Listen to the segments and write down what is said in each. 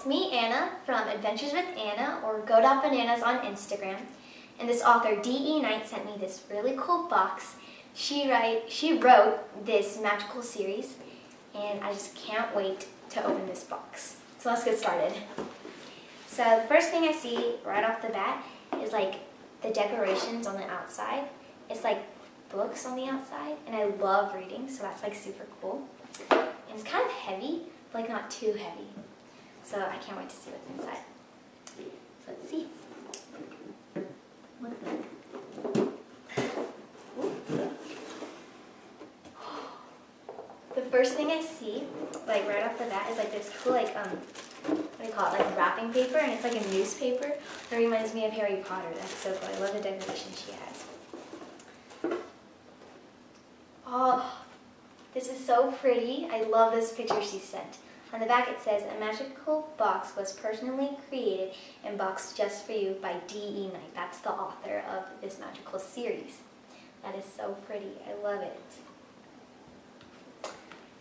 it's me, Anna, from Adventures with Anna, or Go.Bananas on Instagram. And this author, D.E. Knight, sent me this really cool box. She wrote this magical series, and I just can't wait to open this box. So let's get started. So the first thing I see right off the bat is like the decorations on the outside. It's like books on the outside, and I love reading, so that's like super cool. And it's kind of heavy, but like not too heavy. So I can't wait to see what's inside. So let's see. What the first thing I see, like right off the bat, is like this cool what do you call it, like wrapping paper, and it's like a newspaper that reminds me of Harry Potter. That's so cool. I love the decoration she has. Oh, this is so pretty. I love this picture she sent. On the back it says, "A magical box was personally created and boxed just for you by D.E. Knight." That's the author of this magical series. That is so pretty. I love it.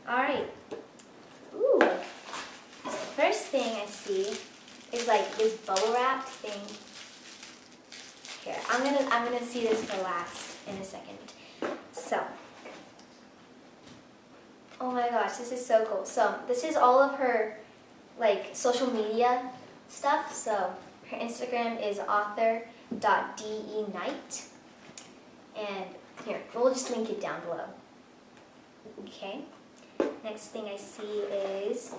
Alright. Ooh. So the first thing I see is like this bubble wrap thing. Here, I'm gonna see this for last in a second. So, oh my gosh, this is so cool. So this is all of her like social media stuff. So her Instagram is author.deknight. And here, we'll just link it down below. Okay. Next thing I see is,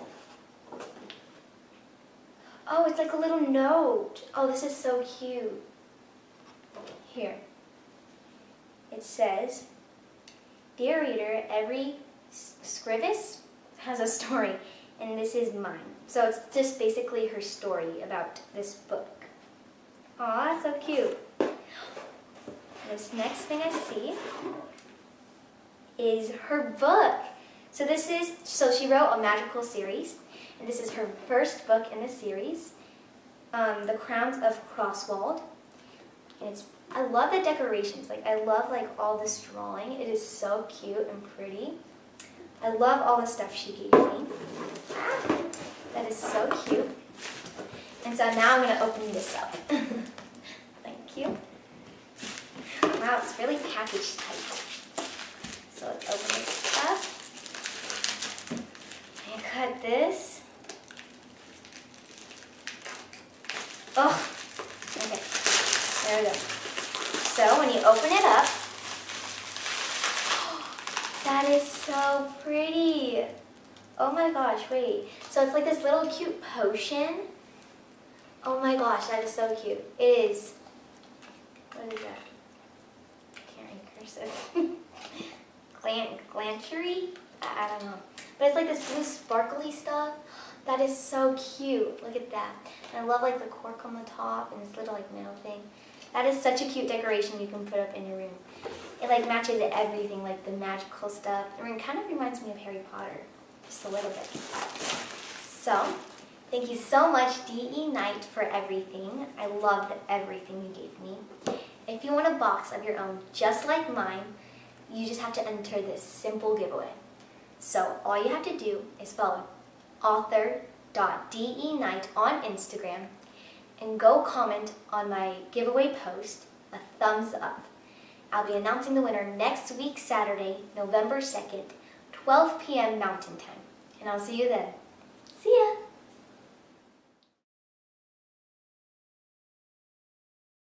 oh, it's like a little note. Oh, this is so cute. Here. It says, "Dear reader, every scrivis has a story, and this is mine." So it's just basically her story about this book. Aw, that's so cute. This next thing I see is her book. So she wrote a magical series, and this is her first book in the series, The Crowns of Crosswald. And I love the decorations. Like, I love like all this drawing. It is so cute and pretty. I love all the stuff she gave me. That is so cute. And so now I'm going to open this up. Thank you. Wow, it's really packaged tight. So let's open this up. And cut this. Oh, okay. There we go. So when you open it up, that is so pretty. Oh my gosh, wait. So it's like this little cute potion. Oh my gosh, that is so cute. It is, what is that? I can't read cursive. Glanchery? I don't know. But it's like this blue sparkly stuff. That is so cute. Look at that. And I love like the cork on the top and this little like metal thing. That is such a cute decoration you can put up in your room. It like matches everything, like the magical stuff. I mean, it kind of reminds me of Harry Potter, just a little bit. So, thank you so much, D.E. Knight, for everything. I loved everything you gave me. If you want a box of your own, just like mine, you just have to enter this simple giveaway. So, all you have to do is follow author.deknight on Instagram and go comment on my giveaway post a thumbs up. I'll be announcing the winner next week, Saturday, November 2nd, 12 p.m. Mountain Time. And I'll see you then. See ya!